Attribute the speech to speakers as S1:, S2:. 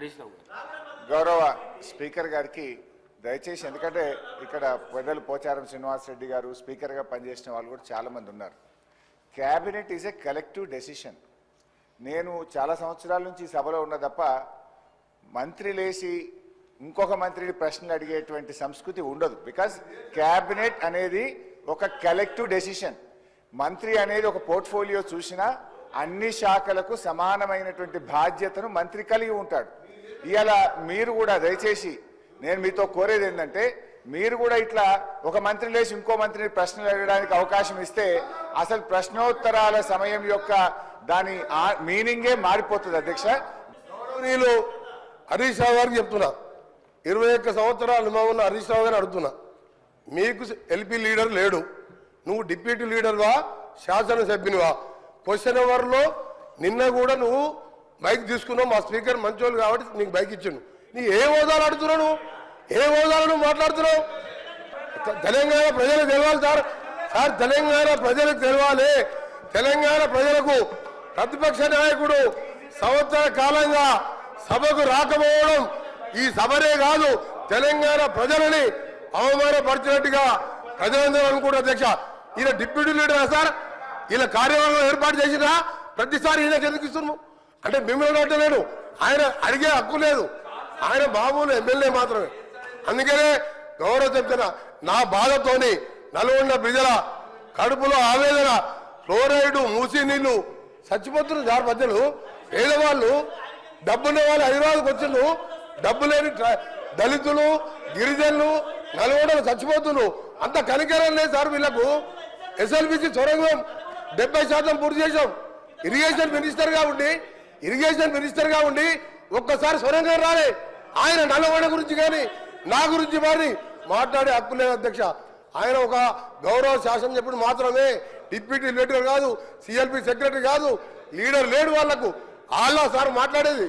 S1: హరీష్ రావు గారు.
S2: గౌరవ స్పీకర్ గారికి దయచేసి, ఎందుకంటే ఇక్కడ పెద్దలు పోచారం శ్రీనివాస్ రెడ్డి గారు స్పీకర్గా పనిచేసిన వాళ్ళు కూడా చాలామంది ఉన్నారు. Cabinet is a collective decision. నేను చాలా సంవత్సరాల నుంచి సభలో ఉన్న తప్ప మంత్రి లేచి ఇంకొక మంత్రిని ప్రశ్నలు అడిగేటువంటి సంస్కృతి ఉండదు. బికాజ్ క్యాబినెట్ అనేది ఒక కలెక్టివ్ డెసిషన్. మంత్రి అనేది ఒక పోర్ట్ఫోలియో చూసినా అన్ని శాఖలకు సమానమైనటువంటి బాధ్యతను మంత్రి కలిగి ఉంటాడు. ఇవాళ మీరు కూడా దయచేసి నేను మీతో కోరేది ఏంటంటే, మీరు కూడా ఇట్లా ఒక మంత్రి లేచి ఇంకో మంత్రిని ప్రశ్నలు అడగడానికి అవకాశం ఇస్తే అసలు ప్రశ్నోత్తరాల సమయం యొక్క దాని మీనింగే మారిపోతుంది. అధ్యక్ష,
S3: నేను హరీష్ రావు గారికి చెప్తున్నా, 21 సంవత్సరాల అనుభవం ఉన్న హరీష్ రావు గారిని అడుగుతున్నా, మీకు ఎల్పీ లీడర్ లేడు, నువ్వు డిప్యూటీ లీడర్వా శాసనసభ్యునివా? క్వశ్చన్ అవర్లో నిన్న కూడా నువ్వు బైక్ తీసుకున్నావు, మా స్పీకర్ మంచోళ్ళు కాబట్టి నీకు బైక్ ఇచ్చిండు. నీ ఏ హోదాలు అడుగుతున్నావు? ఏ హోదాలు నువ్వు మాట్లాడుతున్నావు? తెలంగాణ ప్రజలకు తెలవాలి సార్. సార్, తెలంగాణ ప్రజలకు తెలవాలి. తెలంగాణ ప్రజలకు ప్రతిపక్ష నాయకుడు సంవత్సర కాలంగా సభకు రాకపోవడం ఈ సభనే కాదు, తెలంగాణ ప్రజలని అవమానపరిచినట్టుగా ప్రజలందరూ అనుకుంటారు. అధ్యక్ష, ఈయన డిప్యూటీ లీడర్ సార్, ఈయన కార్యవర్గం ఏర్పాటు చేసినా ప్రతిసారి ఈయనకి ఎందుకు ఇస్తున్నాము అంటే మిమ్మల్ని అడ్డలేడు, ఆయన అడిగే హక్కు లేదు, ఆయన మామూలు ఎమ్మెల్యే మాత్రమే. అందుకనే గౌరవ చెప్తున్నా, నా బాధతోని నల్గొండ ప్రజల కడుపులో ఆవేదన, ఫ్లోరైడ్ మూసి నీళ్లు చచ్చిపోతున్న సార్. మధ్యలో పేదవాళ్ళు, డబ్బున్న వాళ్ళు హైదరాబాద్కి వచ్చిండ్రు, డబ్బు లేని దళితులు గిరిజనులు నల్గొండలు చచ్చిపోతున్నారు. అంత కనికరం లేదు సార్ వీళ్లకు. ఎస్ఎల్బిసి సొరంగం 70% పూర్తి చేశాం. ఇరిగేషన్ మినిస్టర్గా ఉండి ఒక్కసారి సొరంగం రాలే. ఆయన నల్లగొండ గురించి కానీ నా గురించి మరి మాట్లాడే హక్కు లేదు అధ్యక్ష. ఆయన ఒక గౌరవ శాసనసభ్యుడు మాత్రమే, డిప్యూటీ లీడర్ కాదు, సిఎల్పి సెక్రటరీ కాదు, లీడర్ లేడు. వాళ్లకు సార్ మాట్లాడేది.